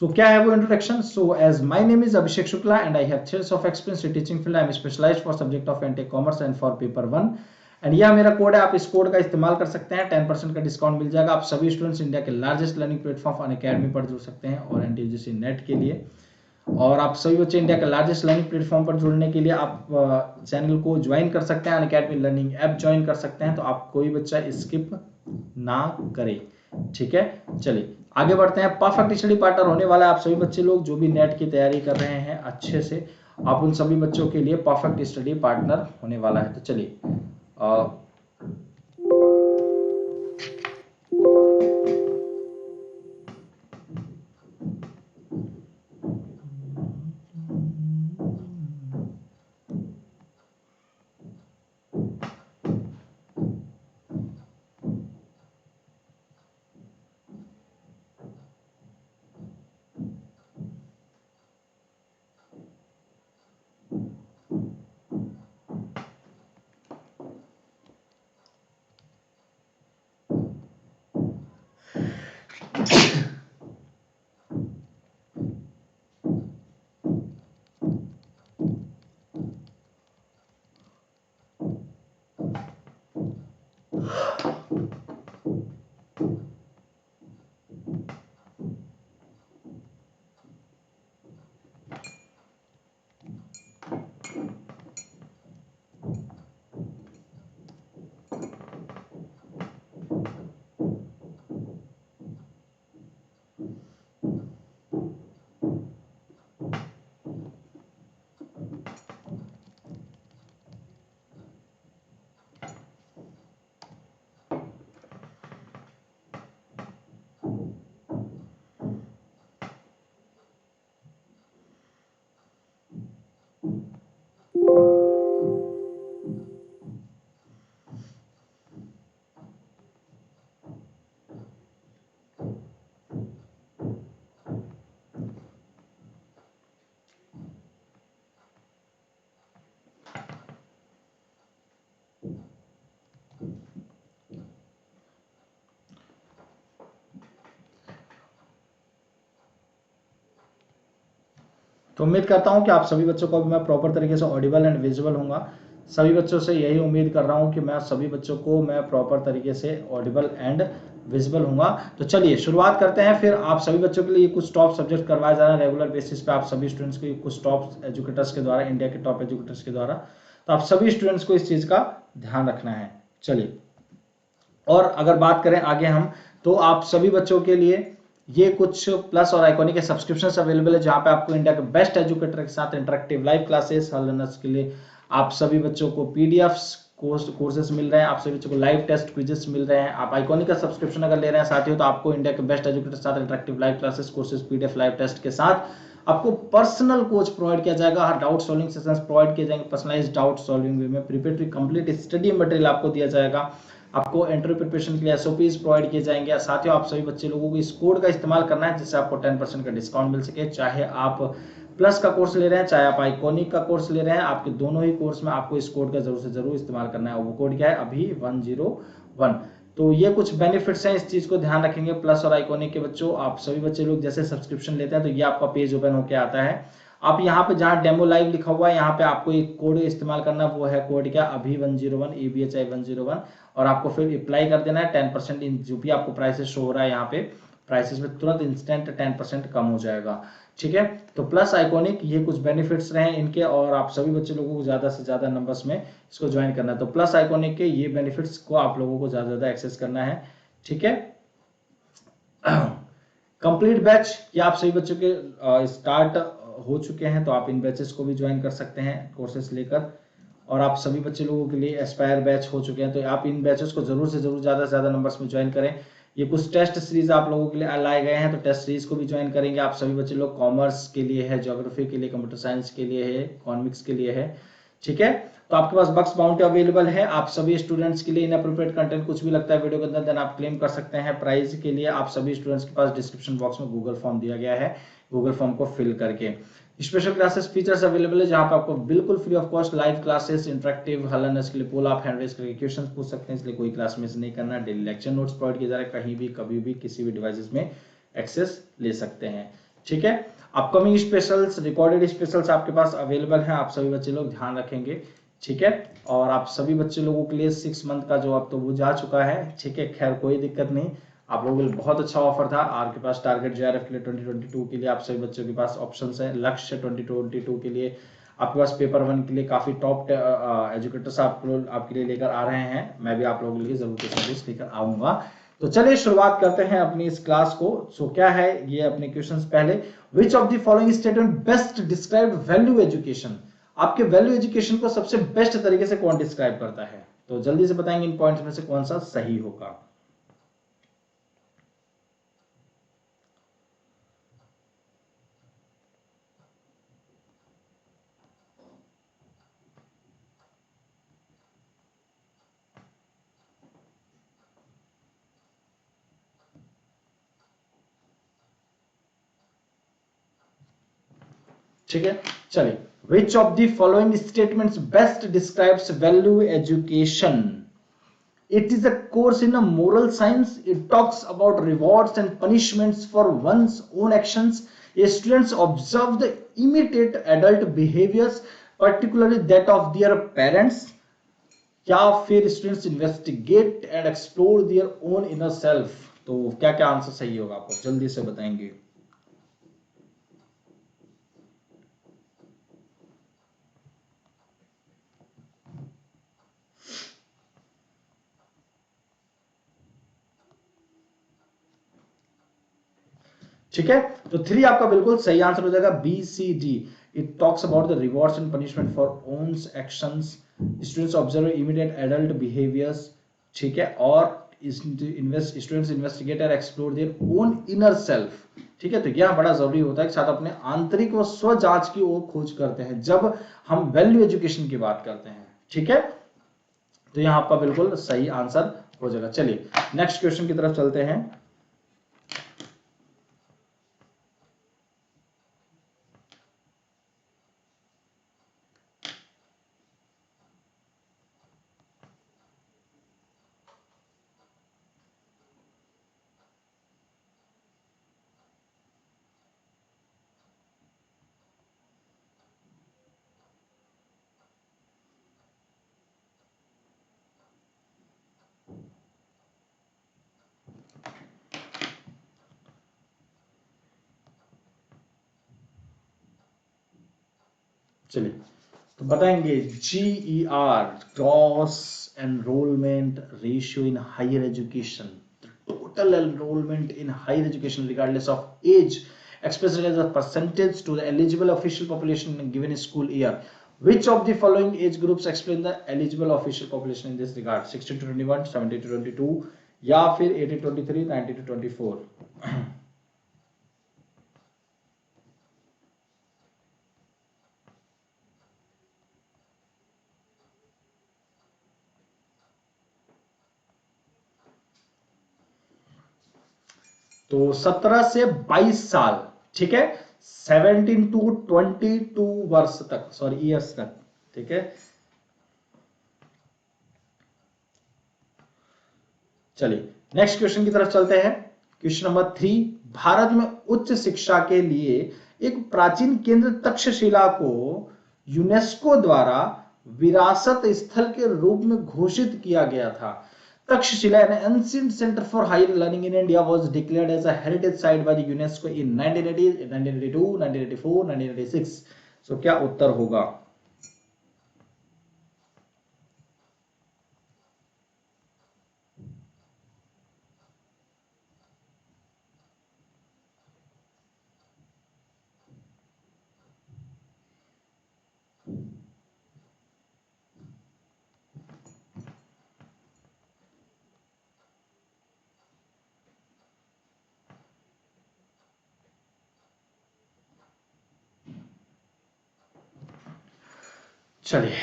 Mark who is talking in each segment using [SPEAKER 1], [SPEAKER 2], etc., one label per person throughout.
[SPEAKER 1] सो क्या है वो introduction? So as my name is Abhishek Shukla and I have 3 years of experience in teaching field. I am specialized for subject of anti commerce and for paper 1 and यह मेरा code है। आप इस code का इस्तेमाल कर सकते हैं, 10% का डिस्काउंट मिल जाएगा। आप सभी स्टूडेंट्स इंडिया के लार्जेस्ट लर्निंग प्लेटफॉर्म अनअकैडमी पर जुड़ सकते हैं और एनटीयूजीसी नेट के लिए। और आप सभी बच्चे इंडिया के लार्जेस्ट लर्निंग प्लेटफॉर्म पर जुड़ने के लिए आप चैनल को ज्वाइन कर सकते हैं, अनअकैडमी लर्निंग ऐप ज्वाइन कर सकते हैं। तो आप कोई बच्चा स्किप ना करे, ठीक है। चलिए आगे बढ़ते हैं। परफेक्ट स्टडी पार्टनर होने वाला है आप सभी बच्चे लोग जो भी नेट की तैयारी कर रहे हैं अच्छे से, आप उन सभी बच्चों के लिए परफेक्ट स्टडी पार्टनर होने वाला है। तो चलिए तो उम्मीद करता हूं कि आप सभी बच्चों को भी मैं प्रॉपर तरीके से ऑडिबल एंड विजिबल होऊंगा। सभी बच्चों से यही उम्मीद कर रहा हूं कि मैं सभी बच्चों को मैं प्रॉपर तरीके से ऑडिबल एंड विजिबल होऊंगा। तो चलिए शुरुआत करते हैं। फिर आप सभी बच्चों के लिए कुछ टॉप सब्जेक्ट करवाए जा रहे हैं रेगुलर बेसिस पे आप सभी स्टूडेंट्स को, कुछ टॉप एजुकेटर्स के द्वारा, इंडिया के टॉप एजुकेटर्स के द्वारा। तो आप सभी स्टूडेंट्स को इस चीज का ध्यान रखना है। चलिए, और अगर बात करें आगे हम, तो आप सभी बच्चों के लिए ये कुछ प्लस और आइकॉनिक के सब्सक्रिप्शंस अवेलेबल है जहां पे आपको इंडिया के बेस्ट एजुकेटर के साथ इंटरेक्टिव लाइव क्लासेस, हर लर्नर्स के लिए आप सभी बच्चों को पीडीएफ्स कोर्सेज मिल रहे हैं, आप सभी बच्चों को लाइव टेस्ट क्विजेस मिल रहे हैं। आप आइकॉनिक का सब्सक्रिप्शन अगर ले रहे हैं साथियों, तो आपको इंडिया के बेस्ट एजुकेटर के साथ interactive live classes, courses, PDF, live test के साथ आपको पर्सनल कोच प्रोवाइड किया जाएगा। हर डाउट सॉल्विंग सेशंस प्रोवाइड किए जाएंगे पर्सनलाइज्ड डाउट सॉल्विंग वे में। प्रिपरेटरी कंप्लीट स्टडी मटेरियल आपको दिया जाएगा। आपको इंटरव्यू प्रिपरेशन के लिए एसओपीज प्रोवाइड किए जाएंगे। साथियों, आप सभी बच्चे लोगों को इस कोड का इस्तेमाल करना है जिससे आपको 10% का डिस्काउंट मिल सके। चाहे आप प्लस का कोर्स ले रहे हैं, चाहे आप आइकॉनिक का कोर्स ले रहे हैं, आपके दोनों ही कोर्स में आपको इस कोड का जरूर से जरूर इस्तेमाल करना है। वो कोड क्या है? अभी 101। तो ये कुछ बेनिफिट्स हैं, इस चीज को ध्यान रखेंगे। प्लस और आइकॉनिक के बच्चों, आप सभी बच्चे लोग जैसे सब्सक्रिप्शन लेते हैं तो ये आपका पेज ओपन होकर आता है। आप यहाँ पे जहाँ डेमो लाइव लिखा हुआ है, यहाँ पे आपको एक कोड इस्तेमाल करना है। वो है कोड क्या? अभी 101, ABHI 101। और आपको फिर अप्लाई कर देना है। 10% इन जो भी आपको प्राइसेस शो हो रहा है यहाँ पे, प्राइसेस में तुरंत इंस्टेंट 10% कम हो जाएगा, ठीक है। तो प्लस आइकॉनिक, ये कुछ बेनिफिट्स रहे इनके, और आप सभी बच्चे लोगों को ज्यादा से ज्यादा नंबर्स में इसको ज्वाइन करना है। तो प्लस आइकॉनिक के ये बेनिफिट्स को आप लोगों को ज्यादा ज्यादा एक्सेस करना है, ठीक है। कंप्लीट बैच ये आप सभी बच्चों के स्टार्ट हो चुके हैं, तो आप इन बैचेस को भी ज्वाइन कर सकते हैं कोर्सेस लेकर। और आप सभी बच्चे लोगों के लिए एस्पायर बैच हो चुके हैं, तो आप इन बैचेस को जरूर से जरूर ज्यादा से ज्यादा नंबर्स में ज्वाइन करें। ये कुछ टेस्ट सीरीज आप लोगों के लिए लाए गए हैं, तो टेस्ट सीरीज को भी ज्वाइन करेंगे आप सभी बच्चे लोग। कॉमर्स के लिए है, ज्योग्राफी के लिए, कंप्यूटर साइंस के लिए है, इकोनॉमिक्स के लिए है, ठीक है। तो आपके पास बक्स बाउंटी अवेलेबल है। आप सभी स्टूडेंट्स के लिए इनअप्रोप्रिएट कंटेंट कुछ भी लगता है वीडियो के अंदर, देन आप क्लेम कर सकते हैं। प्राइज के लिए आप सभी स्टूडेंट्स के पास डिस्क्रिप्शन बॉक्स में गूगल फॉर्म दिया गया है, गूगल फॉर्म को फिल करके। स्पेशल क्लासेस फीचर्स अवेलेबल है जहां पे आपको बिल्कुल free of cost live classes, interactive learners के लिए पोल आप हैंड रेज करके क्वेश्चंस पूछ सकते हैं, इसलिए कोई क्लास मिस नहीं करना। डेली लेक्चर नोट्स प्रोवाइड किए जा रहे हैं, कहीं भी कभी भी किसी भी डिवाइसेस में एक्सेस ले सकते हैं, ठीक है। अपकमिंग स्पेशल्स, रिकॉर्डेड स्पेशल्स आपके पास अवेलेबल हैं, आप सभी बच्चे लोग ध्यान रखेंगे, ठीक है। और आप सभी बच्चे लोगों के लिए 6 मंथ का जो अब तो वो जा चुका है, ठीक है, खैर कोई दिक्कत नहीं, आप लोगों के लिए बहुत अच्छा ऑफर था। आपके पास टारगेट जेआरएफ के लिए 2022 के लिए आप सभी बच्चों के पास ऑप्शंस है। लक्ष्य 2022 के लिए आपके पास पेपर 1 के लिए काफी टॉप एजुकेटर्स आपके लिए लेकर आ रहे हैं। मैं भी आप लोगों के लिए जरूर कुछ सर्विस लेकर आऊंगा। तो चलिए शुरुआत करते हैं अपनी इस क्लास को। सो क्या है ये अपने क्वेश्चंस पहले, विच of the following statement best describe value education, आपके वैल्यू एजुकेशन को सबसे बेस्ट तरीके से कौन डिस्क्राइब करता है? तो जल्दी से बताएंगे इन पॉइंट्स में से कौन सा सही होगा। ठीक है, चलिए, विच of the following statements best describes value education? It is a course in a moral science. It talks about rewards and punishments for one's own actions. Students observe the imitate adult behaviors, particularly that of their parents. या फिर students investigate and explore their own inner self? तो क्या क्या answer सही होगा आपको जल्दी से बताएंगे। ठीक है, तो 3 आपका बिल्कुल सही आंसर हो जाएगा, B C D. It talks about the rewards and punishment for one's actions, students observe immediate adult behaviours, ठीक है, और स्टूडेंट्स इन्वेस्टिगेट और explore their own inner self. ठीक है, तो यह बड़ा जरूरी होता है कि साथ अपने आंतरिक व स्व जांच की ओर खोज करते हैं जब हम वैल्यू एजुकेशन की बात करते हैं। ठीक है, तो यहां आपका बिल्कुल सही आंसर हो जाएगा। चलिए नेक्स्ट क्वेश्चन की तरफ चलते हैं। चलिए तो बताएंगे, GER, gross enrolment ratio in higher education, total enrollment in higher education regardless of age expressed as a percentage to the eligible official population in a given school year. Which of the following age groups explain the eligible official population in this regard? 16 to 21, 17 to 22 या फिर 18 to 23, 19 to 24? तो 17 से 22 साल, ठीक है, 17 to 22 वर्ष तक, sorry years तक, ठीक है। चलिए नेक्स्ट क्वेश्चन की तरफ चलते हैं। क्वेश्चन नंबर 3, भारत में उच्च शिक्षा के लिए एक प्राचीन केंद्र तक्षशिला को यूनेस्को द्वारा विरासत स्थल के रूप में घोषित किया गया था। Takshashila, an ancient center for higher learning in India, was declared as a heritage site by the UNESCO in 1980, 1982, 1984, 1986. So क्या उत्तर होगा? चलिए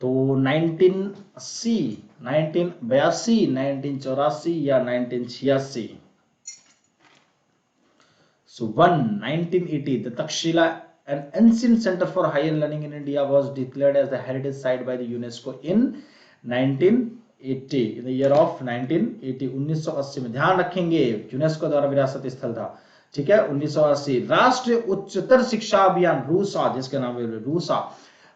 [SPEAKER 1] तो 1980, 1982, 1984 या 1986? So 1980, the Takshila, an ancient center for higher learning in India, was declared as the heritage site by the UNESCO in 19 1980 in the year of 1980 1980 में, ध्यान रखेंगे UNESCO द्वारा विरासत स्थल था। ठीक है 1980। राष्ट्रीय उच्चतर शिक्षा अभियान रूसा, जिसके नाम है रूसा,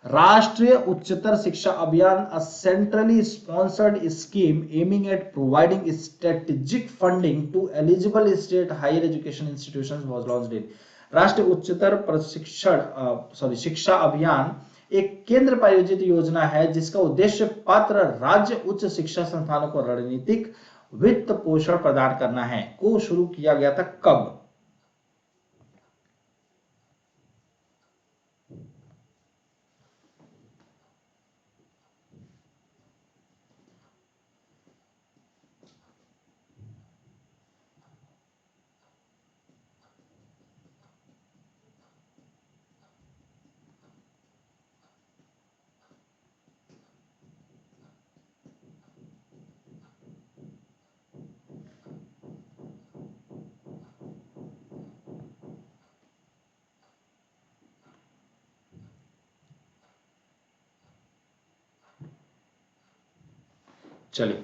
[SPEAKER 1] राष्ट्रीय Uchchatar Shiksha Abhiyan, a centrally sponsored scheme aiming at providing strategic funding to eligible state higher education institutions was launched in. राष्ट्रीय उच्चतर प्रशिक्षण शिक्षा अभियान एक केंद्र प्रायोजित योजना है जिसका उद्देश्य पात्र राज्य उच्च शिक्षा संस्थानों को रणनीतिक वित्त पोषण प्रदान करना है। को शुरू किया गया था कब? चलिए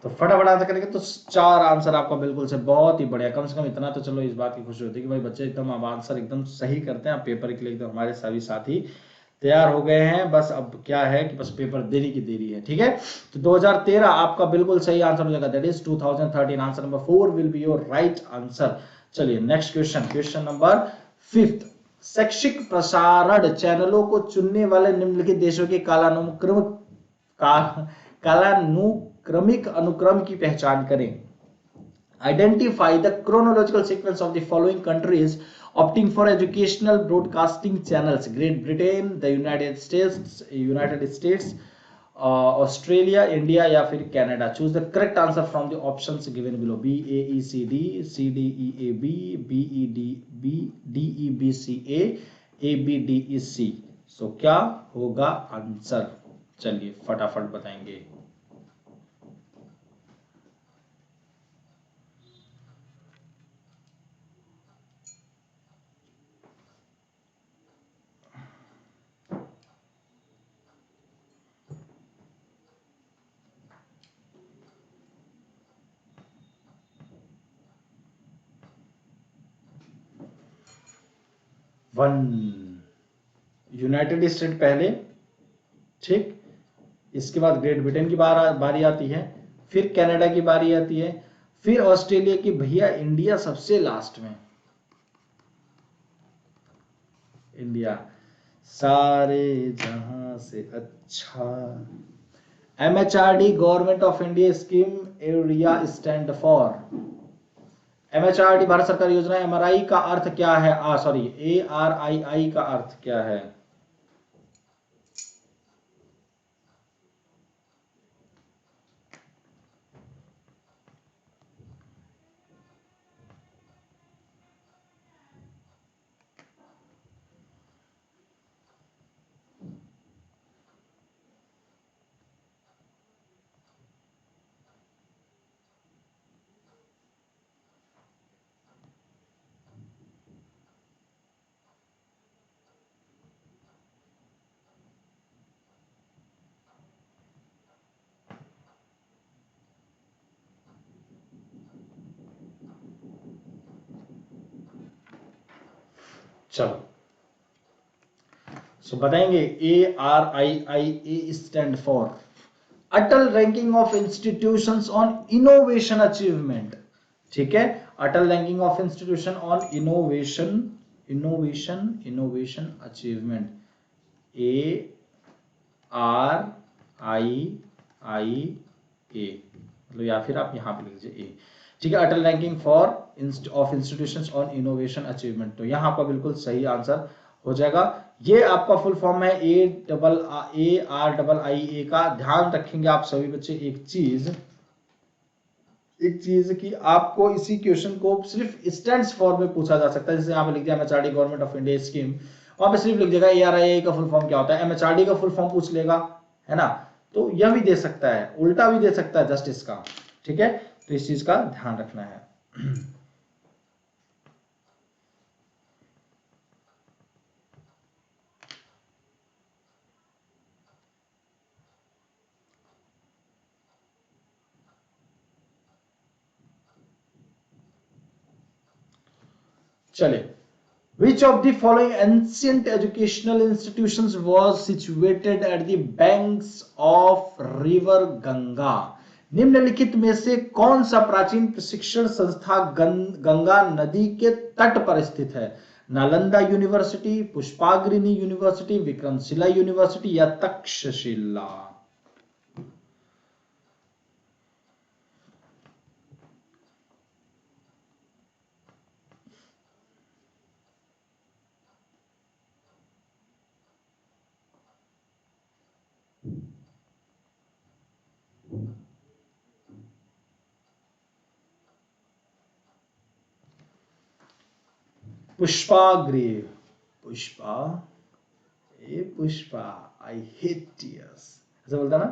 [SPEAKER 1] तो फटाफट आंसर करेंगे तो 4 आंसर आपका बिल्कुल से, बहुत ही बढ़िया। कम से कम इतना तो चलो इस बात की खुशी होती है कि भाई बच्चे एकदम अब आंसर एकदम सही करते हैं। अब पेपर के लिए एकदम हमारे सभी साथी तैयार हो गए हैं, बस अब क्या है कि बस पेपर देरी की देरी है। ठीक है तो 2013 आपका बिल्कुल सही आंसर हो जाएगा, that is 2013। Answer number 4 will be your right answer. चलिए नेक्स्ट क्वेश्चन, क्वेश्चन नंबर 5। शैक्षिक प्रसारण चैनलों को चुनने वाले निम्नलिखित देशों के कालानुक्रमिक अनुक्रम की पहचान करें। Identify the chronological sequence of the following countries opting for educational broadcasting channels: Great Britain, the United States, Australia, India या फिर Canada. Choose the correct answer from the options given below. B A E C D, C D E A B, B E D B, D E B C A, A B D E C. So क्या होगा answer? चलिए फटाफट बताएंगे। One, United state पहले, ठीक, इसके बाद great Britain की बारी आती है, फिर कनाडा की बारी आती है, फिर ऑस्ट्रेलिया की, भैया इंडिया सबसे लास्ट में। इंडिया सारे जहां से अच्छा। MHRD government of India scheme area stand for. MHRD Bharat सरकार योजना। एमआरआई का अर्थ क्या है? सॉरी, एआरआईआई का अर्थ क्या है? चलो सो बताएंगे। ARIIA stand for Atal ranking of institutions on innovation achievement. ठीक है, Atal ranking of institution on innovation achievement, ARIIA, मतलब या फिर आप यहां पे लिख लीजिए ए। ठीक है, Atal ranking for of institutions on innovation achievement, तो यहां आपका बिल्कुल सही आंसर हो जाएगा। ये आपका फुल फॉर्म है ARIIA का। ध्यान रखेंगे आप सभी बच्चे एक चीज कि आपको इसी क्वेश्चन को सिर्फ स्टैंड्स फॉर में पूछा जा सकता है। जैसे यहाँ पे लिख दिया MHRD government of India scheme, वहां पे सिर्फ लिख देगा ARIIA का फुल फॉर्म क्या होता है, एमएचआरडी का फुल फॉर्म पूछ लेगा, है ना। तो यह भी दे सकता है, उल्टा भी दे सकता है जस्ट इसका। ठीक है, तो इस चीज का ध्यान रखना है। चलिए, which of the following ancient educational institutions was situated at the banks of river Ganga? निम्नलिखित में से कौन सा प्राचीन प्रशिक्षण संस्था गंगा नदी के तट पर स्थित है? Nalanda university, Pushpagiri university, Vikramshila university या तक्षशिला? पुष्पाग्रह, पुष्पा, ए पुष्पा, आई हेट टीयर्स, ऐसा बोलता ना,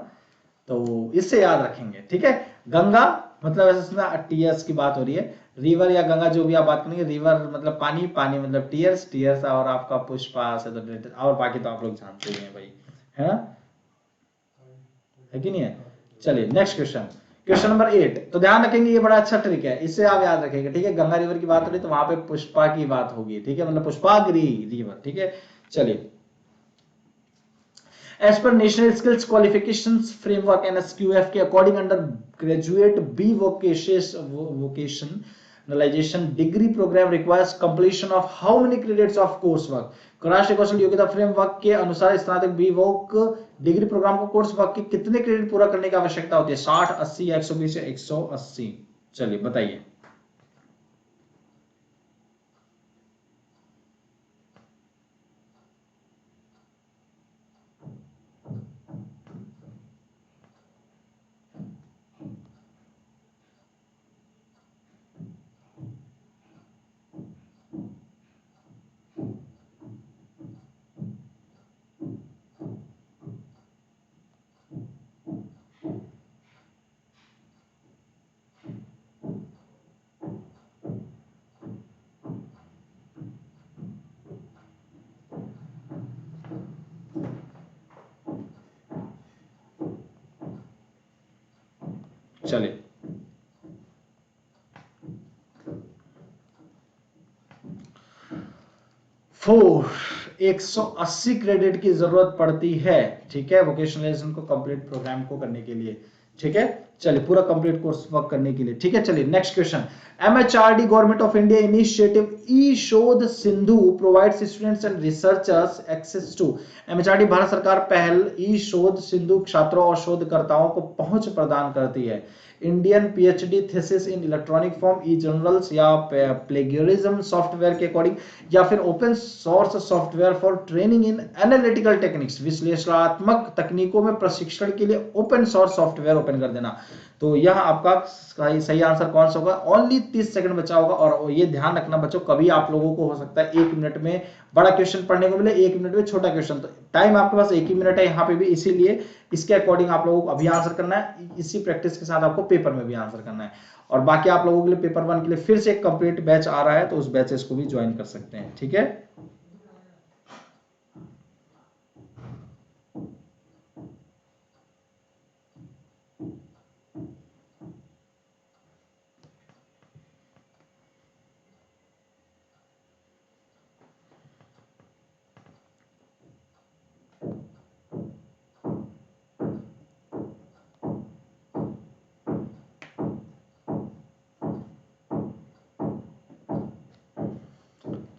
[SPEAKER 1] तो इससे याद रखेंगे, ठीक है। गंगा मतलब ऐसा सुना, टीयर्स की बात हो रही है, रिवर या गंगा जो भी आप बात करेंगे, रिवर मतलब पानी, पानी मतलब टीयर्स, टीयर्स और आपका पुष्पा से तो रिलेटेड, और बाकी तो आप लोग जानते ही हैं भाई, है ना, है कि नहीं है। चलिए नेक्स्ट क्वेश्चन, क्वेश्चन नंबर 8। तो ध्यान रखेंगे, ये बड़ा अच्छा ट्रिक है, इससे आप याद रखेंगे, ठीक है। गंगा रिवर की बात हो रही तो वहां पे पुष्पा की बात होगी, ठीक है, मतलब पुष्पागिरी रिवर, ठीक है। चलिए, as per national skills qualifications framework NSQF के according under graduate B vocationalization degree program requires completion of how many credits of coursework? राष्ट्रीय कौशल योग्यता फ्रेमवर्क के अनुसार स्नातक बी वोक डिग्री प्रोग्राम को कोर्स वर्क के कितने क्रेडिट पूरा करने की आवश्यकता होती है? 60, 80 या 120 या 180? चलिए बताइए। चलिए, 180 क्रेडिट की जरूरत पड़ती है, ठीक है, वोकेशनलाइजेशन को कंप्लीट प्रोग्राम को करने के लिए, ठीक है। चलिए, पूरा कंप्लीट कोर्स वर्क करने के लिए, ठीक है। चलिए next question, MHRD government of India initiative e Shodh Sindhu provides students and researchers access to. MHRD Bharat सरकार पहल ई शोध सिंधु छात्रों और शोधकर्ताओं को पहुंच प्रदान करती है इंडियन पीएचडी थीसिस इन इलेक्ट्रॉनिक फॉर्म, ई जर्नल्स या प्लेगियरिज्म सॉफ्टवेयर के अकॉर्डिंग, या फिर open source software for training in analytical techniques, विश्लेषणात्मक तकनीकों में प्रशिक्षण के लिए ओपन सोर्स सॉफ्टवेयर ओपन कर देना। तो यह आपका सही आंसर कौन सा होगा? ओनली 30 सेकंड बचा होगा, और ये ध्यान रखना बच्चों, कभी आप लोगों को हो सकता है 1 मिनट में बड़ा क्वेश्चन पढ़ने को मिले, 1 मिनट में छोटा क्वेश्चन, तो टाइम आपके पास 1 ही मिनट है यहाँ पे भी, इसीलिए इसके अकॉर्डिंग आप लोगों को अभी आंसर करना है, इसी प्रैक्टिस के साथ आपको पेपर में भी आंसर करना है। और बाकी आप लोगों के लिए पेपर 1 के लिए फिर से एक कंप्लीट बैच आ रहा है, तो उस बैचेस को भी ज्वाइन कर सकते हैं, ठीक है।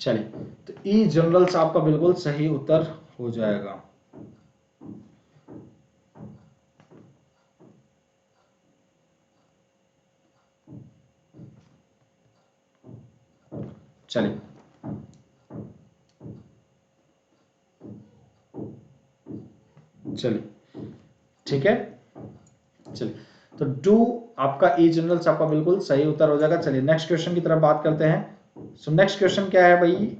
[SPEAKER 1] चलिए, तो ई जनरल्स आपका बिल्कुल सही उत्तर हो जाएगा। चलिए, चलिए ठीक है। चलिए, तो डू आपका ई जनरल्स आपका बिल्कुल सही उत्तर हो जाएगा। चलिए नेक्स्ट क्वेश्चन की तरफ बात करते हैं। सो नेक्स्ट क्वेश्चन क्या है भाई?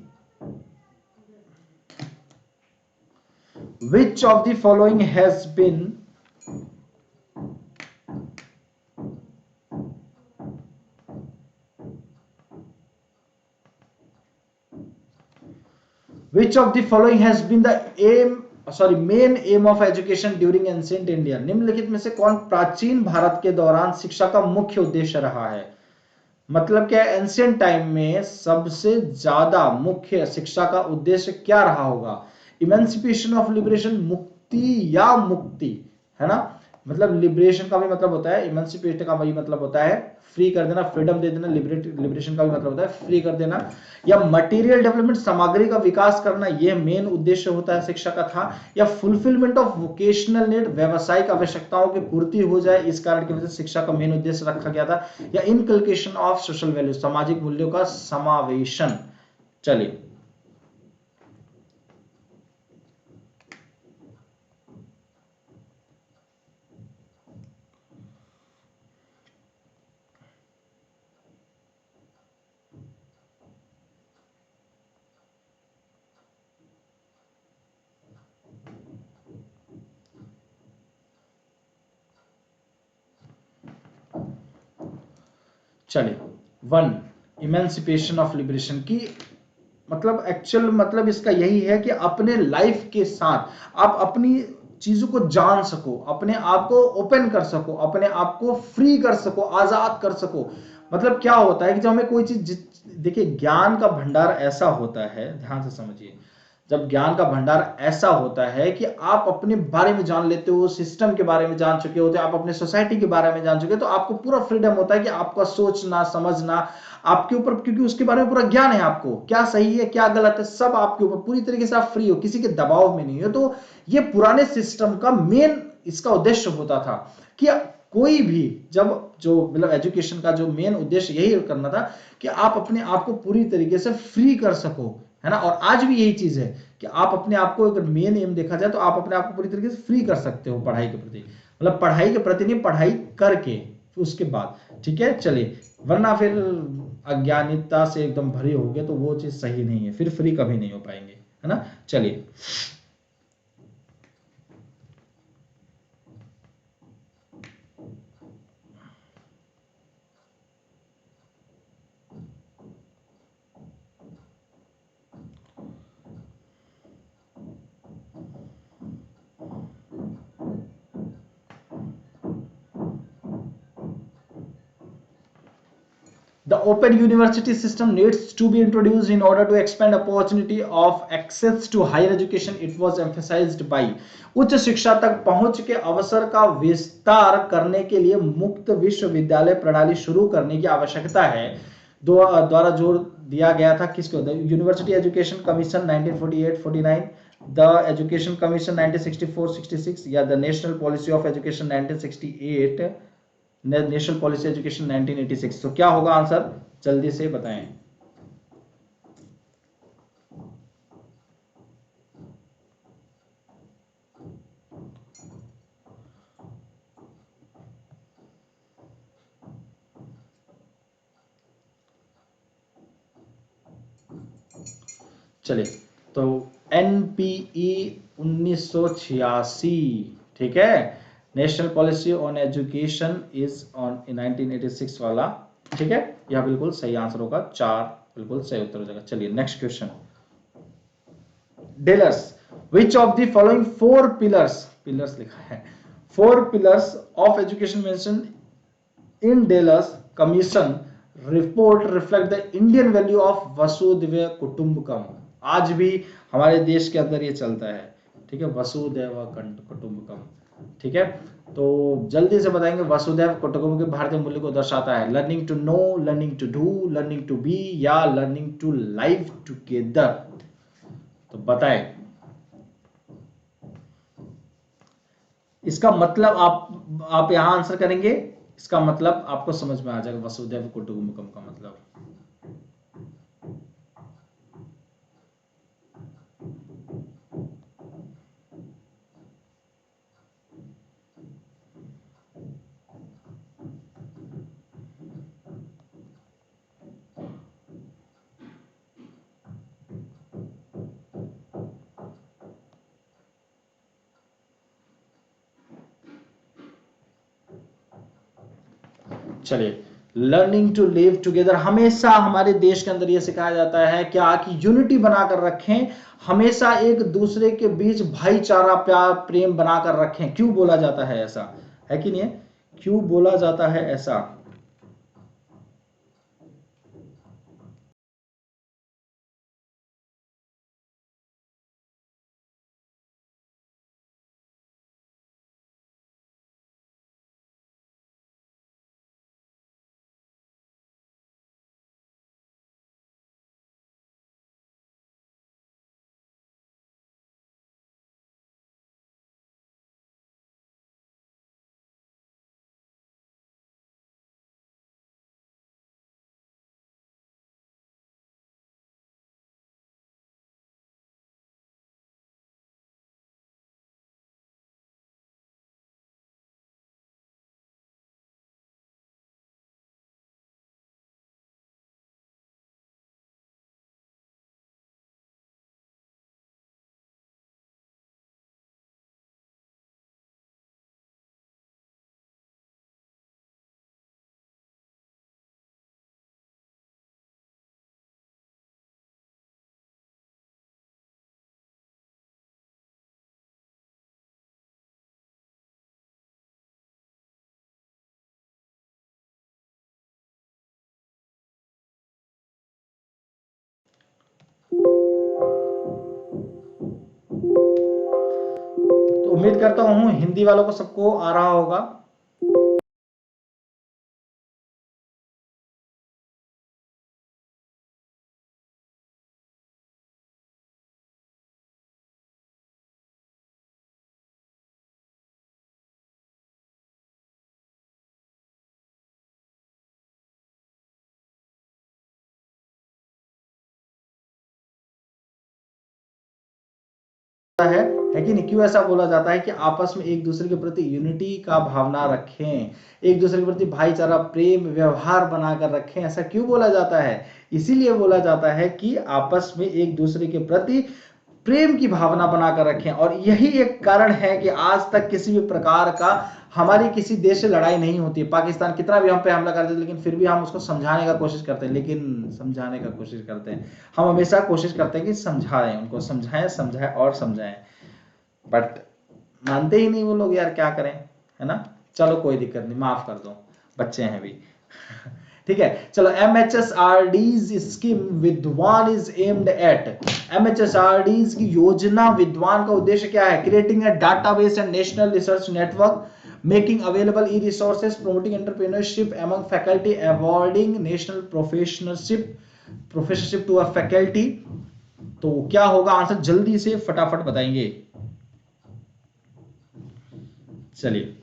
[SPEAKER 1] Which of the following has been the main aim of education during ancient India? निम्नलिखित में से कौन प्राचीन भारत के दौरान शिक्षा का मुख्य उद्देश्य रहा है? मतलब क्या है, एंशियंट टाइम में सबसे ज्यादा मुख्य शिक्षा का उद्देश्य क्या रहा होगा? इमेंसिपेशन ऑफ लिबरेशन, मुक्ति या मुक्ति, है ना। मतलब लिबरेशन का भी मतलब होता है, इमेंसिपेट का भी मतलब होता है फ्री कर देना, फ्रीडम दे देना। लिबरेशन का भी मतलब होता है फ्री कर देना। या मटेरियल डेवलपमेंट, सामग्री का विकास करना, यह मेन उद्देश्य होता है शिक्षा का था। या फुलफिलमेंट ऑफ वोकेशनल नीड, व्यावसायिक आवश्यकताओं की पूर्ति हो जाए, इस कारण की वजह से शिक्षा का मेन उद्देश्य रखा गया था। या इनकल्केशन ऑफ सोशल वैल्यू, सामाजिक मूल्यों का समावेशन। चलिए, चलिए, वन, इमेंसिपेशन ऑफ लिबरेशन की मतलब एक्चुअल मतलब इसका यही है कि अपने लाइफ के साथ आप अपनी चीजों को जान सको, अपने आप को ओपन कर सको, अपने आप को फ्री कर सको, आजाद कर सको। मतलब क्या होता है कि जब हमें कोई चीज, देखिए ज्ञान का भंडार ऐसा होता है, ध्यान से समझिए, जब ज्ञान का भंडार ऐसा होता है कि आप अपने बारे में जान लेते हो, सिस्टम के बारे में जान चुके होते हो, आप अपने सोसाइटी के बारे में जान चुके हो, तो आपको पूरा फ्रीडम होता है कि आपका सोचना समझना आपके ऊपर, क्योंकि उसके बारे में पूरा ज्ञान है, आपको क्या सही है क्या गलत है सब आपके ऊपर, पूरी तरीके से आप फ्री हो, किसी के दबाव में नहीं हो। तो ये पुराने सिस्टम का मेन इसका उद्देश्य होता था कि कोई भी, जब जो मतलब एजुकेशन का जो मेन उद्देश्य यही करना था कि आप अपने आप को पूरी तरीके से फ्री कर सको, है ना। और आज भी यही चीज है कि आप अपने आप को, अगर मेन एम देखा जाए तो आप अपने आप को पूरी तरीके से फ्री कर सकते हो पढ़ाई के प्रति, मतलब पढ़ाई के प्रति नहीं, पढ़ाई करके उसके बाद, ठीक है। चलिए, वरना फिर अज्ञानिता से एकदम भरे होगे तो वो चीज सही नहीं है, फिर फ्री कभी नहीं हो पाएंगे, है ना। चलिए, the open university system needs to be introduced in order to expand opportunity of access to higher education. It was emphasized by, उच्च शिक्षा तक पहुंच के अवसर का विस्तार करने के लिए मुक्त विश्वविद्यालय प्रणाली शुरू करने की आवश्यकता है, द्वारा जोर दिया गया था। किसको? The university education commission 1948-49, the education commission 1964-66, या the national policy of education 1968, national policy education 1986। तो क्या होगा आंसर, जल्दी से बताएं। चलिए, तो एनपीई 1986, ठीक है, national policy on education is on 1986 वाला, ठीक है। यह बिल्कुल सही आंसर होगा, 4 बिल्कुल सही उत्तर हो जाएगा। चलिए, next question. Delors, which of the following 4 pillars, pillars लिखा है, 4 pillars of education mentioned in Delors commission report reflect the Indian value of Vasudhaiva Kutumbakam. आज भी हमारे देश के अंदर ये चलता है, ठीक है, वसुधैव कुटुंबकम, ठीक है। तो जल्दी से बताएंगे, वसुधैव कुटुंबकम के भारतीय मूल्य को दर्शाता है। Learning to know, learning to do, learning to be, या लर्निंग टू लाइव टुगेदर। तो बताएं इसका मतलब, आप यहां आंसर करेंगे, इसका मतलब आपको समझ में आ जाएगा वसुधैव कुटुंबकम का मतलब। चलिए, लर्निंग टू लिव टुगेदर, हमेशा हमारे देश के अंदर यह सिखाया जाता है क्या कि यूनिटी बनाकर रखें, हमेशा एक दूसरे के बीच भाईचारा प्यार प्रेम बनाकर रखें। क्यों बोला जाता है ऐसा, है कि नहीं है? क्यों बोला जाता है ऐसा? उम्मीद करता हूं हिंदी वालों को सबको आ रहा होगा। है कि नहीं? क्यों ऐसा बोला जाता है कि आपस में एक दूसरे के प्रति यूनिटी का भावना रखें, एक दूसरे के प्रति भाईचारा प्रेम व्यवहार बनाकर रखें, ऐसा क्यों बोला जाता है? इसीलिए बोला जाता है कि आपस में एक दूसरे के प्रति प्रेम की भावना बनाकर रखें। और यही एक कारण है कि आज तक किसी भी प्रकार का हमारी किसी देश से लड़ाई नहीं होती। पाकिस्तान कितना भी हम पे हमला करते हैं, लेकिन फिर भी हम उसको समझाने का कोशिश करते हैं, हम हमेशा कोशिश करते हैं कि समझाएं, उनको समझाएं और समझाएं, बट मानते ही नहीं वो लोग यार, क्या करें, है ना। चलो कोई दिक्कत नहीं, माफ कर दो, बच्चे हैं भी। ठीक है, चलो MHSRD's स्कीम विद्वान इज एम्ड एट। MHSRD's की योजना विद्वान का उद्देश्य क्या है? Creating a database and national research network, making available e resources, promoting entrepreneurship among faculty, awarding national professorship to a faculty. तो क्या होगा आंसर, जल्दी से फटाफट बताएंगे। चलिए,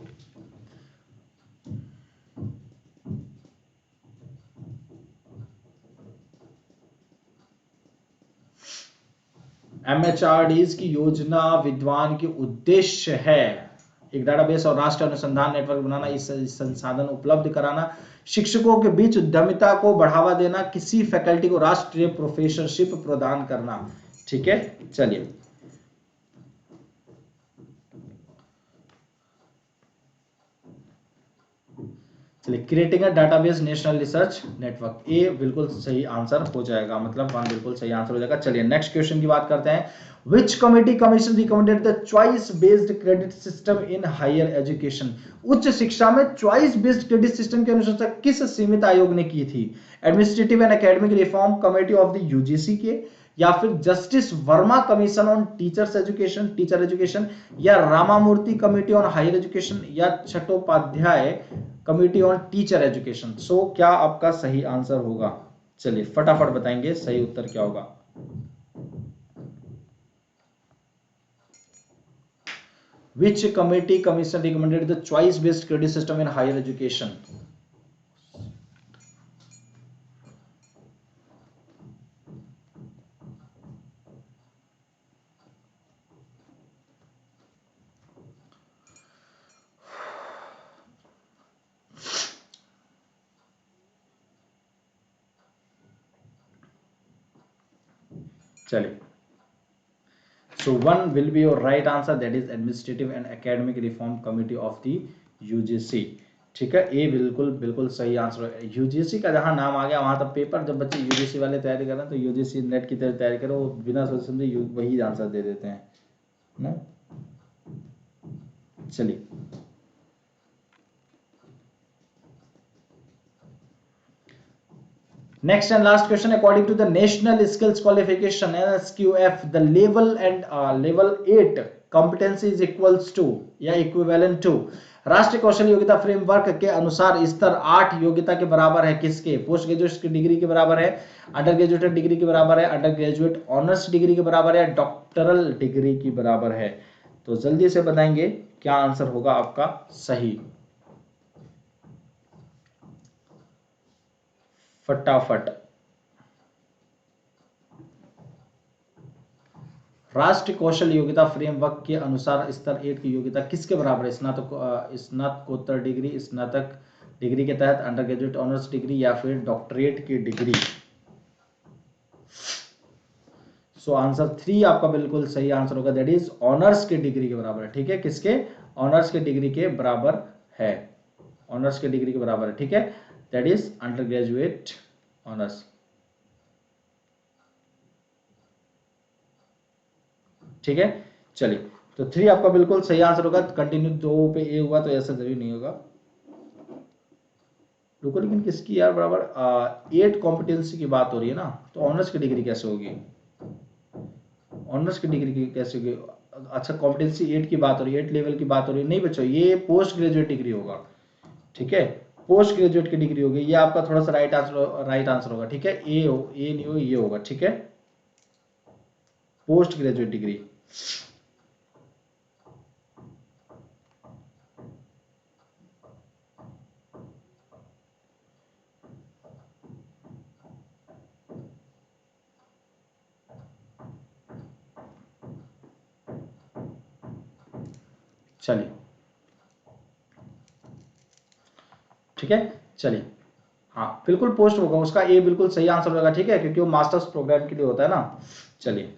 [SPEAKER 1] MHRD's की योजना विद्वान के उद्देश्य है एक डाटाबेस और राष्ट्रीय अनुसंधान नेटवर्क बनाना, इस संसाधन उपलब्ध कराना, शिक्षकों के बीच उद्यमिता को बढ़ावा देना, किसी फैकल्टी को राष्ट्रीय प्रोफेसरशिप प्रदान करना। ठीक है, चलिए creating a database national research network, A बिल्कुल सही आंसर हो जाएगा, मतलब 1 बिल्कुल सही आंसर हो जाएगा। चलिए नेक्स्ट क्वेश्चन की बात करते हैं। Which committee commission recommended the choice based credit system in higher education. उच्च शिक्षा में चॉइस बेस्ड क्रेडिट सिस्टम की अनुशंसा किस सीमित आयोग ने की थी? Administrative and academic reform committee of the UGC के, या फिर justice Verma commission on teacher education, या Ramamurti committee on higher education, या Chattopadhyay committee on teacher education. So क्या आपका सही आंसर होगा? चलिए फटाफट बताएंगे सही उत्तर क्या होगा। Which committee commission recommended the choice based credit system in higher education? चलिए, so one will be your right answer, that is administrative and academic reform committee of the UGC। ठीक है, ए बिल्कुल बिल्कुल सही आंसर है। यूजीसी का जहां नाम आ गया वहां तक पेपर, जब बच्चे यूजीसी वाले तैयारी कर रहे हैं तो यूजीसी नेट की तैयारी करो, वो बिना सोच समझे वही आंसर दे देते हैं ना। चलिए next and last question, according to the national skills qualification NSQF, the level and level 8 competency is equals to या equivalent to राष्ट्रीय कौशल योग्यता फ्रेमवर्क के अनुसार स्तर 8 योग्यता के बराबर है किसके? पोस्ट ग्रेजुएट की डिग्री के बराबर है, अंडर ग्रेजुएट डिग्री के बराबर है, अंडर ग्रेजुएट ऑनर्स डिग्री के बराबर है, डॉक्टरल डिग्री की बराबर है। तो जल्दी से बताएंगे क्या आंसर होगा आपका सही, फटाफट। राष्ट्रीय कौशल योग्यता फ्रेमवर्क के अनुसार स्तर 8 की योग्यता किसके बराबर है? स्नातकोत्तर डिग्री, स्नातक डिग्री के तहत अंडर ग्रेजुएट ऑनर्स डिग्री, या फिर डॉक्टरेट की डिग्री। सो आंसर 3 आपका बिल्कुल सही आंसर होगा, दैट इज ऑनर्स की डिग्री के बराबर है। ठीक है, किसके? ऑनर्स की डिग्री के बराबर है, ऑनर्स की डिग्री के बराबर है। ठीक है, that is under graduate honours. ठीक है, चलिए तो 3 आपका बिल्कुल सही आंसर होगा। कंटिन्यू 2 पे ए हुआ तो ऐसा जरूरी नहीं होगा। रुको, लेकिन किसकी यार बराबर 8 कॉम्पिटेंसी की बात हो रही है ना, तो ऑनर्स की डिग्री कैसे होगी? ऑनर्स की डिग्री कैसे होगी? अच्छा कॉम्पिटेंसी 8 की बात हो रही है, 8 लेवल की बात हो रही है, नहीं बच्चों ये पोस्ट ग्रेजुएट डिग्री होगा, ठीक है, पोस्ट ग्रेजुएट की डिग्री होगी, ये आपका थोड़ा सा राइट आंसर होगा, ठीक है, ए नहीं हो, ये होगा, ठीक है, पोस्ट ग्रेजुएट डिग्री। चलिए ठीक है, चलिए हाँ बिल्कुल पोस्ट होगा उसका, ए बिल्कुल सही आंसर होगा, ठीक है, क्योंकि वो मास्टर्स प्रोग्राम के लिए होता है ना। चलिए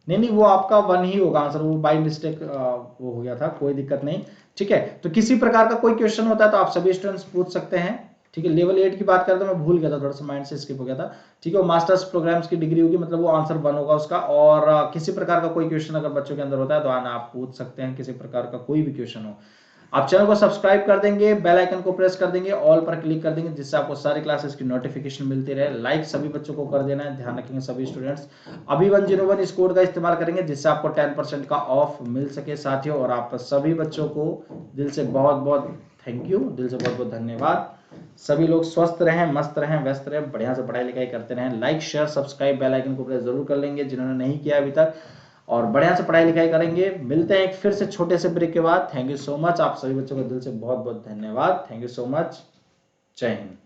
[SPEAKER 1] नहीं नहीं, वो आपका 1 ही होगा आंसर, वो बाई मिस्टेक वो हो गया था, कोई दिक्कत नहीं, ठीक है। तो किसी प्रकार का कोई क्वेश्चन होता है तो आप सभी स्टूडेंट्स पूछ सकते हैं, ठीक है। लेवल 8 की बात करें तो मैं भूल गया था, थोड़ा सा माइंड से स्किप हो गया था, ठीक है। वो मास्टर्स प्रोग्राम्स की डिग्री होगी, मतलब वो आंसर 1 होगा उसका। और किसी प्रकार का कोई क्वेश्चन अगर बच्चों के अंदर होता है तो आना आप पूछ सकते हैं, किसी प्रकार का कोई भी क्वेश्चन हो। आप चैनल को सब्सक्राइब कर देंगे, बेल आइकन को प्रेस कर देंगे, ऑल पर क्लिक कर देंगे, जिससे आपको सारी क्लासेस की नोटिफिकेशन मिलती रहे। लाइक सभी बच्चों को कर देना है, ध्यान रखेंगे सभी स्टूडेंट्स। अभी 101 इस कोड का इस्तेमाल करेंगे जिससे आपको 10% का ऑफ मिल सके साथियों। और आप सभी बच्चों को दिल से बहुत बहुत थैंक यू, दिल से बहुत बहुत धन्यवाद। सभी लोग स्वस्थ रहें, मस्त रहें, व्यस्त रहें, बढ़िया से पढ़ाई लिखाई करते रहें। Like share subscribe bell icon को प्रेस जरूर कर लेंगे जिन्होंने नहीं किया अभी तक, और बढ़िया से पढ़ाई लिखाई करेंगे। मिलते हैं एक फिर से छोटे से ब्रेक के बाद। थैंक यू सो मच, आप सभी बच्चों को दिल से बहुत बहुत धन्यवाद। थैंक यू सो मच, जय हिंद।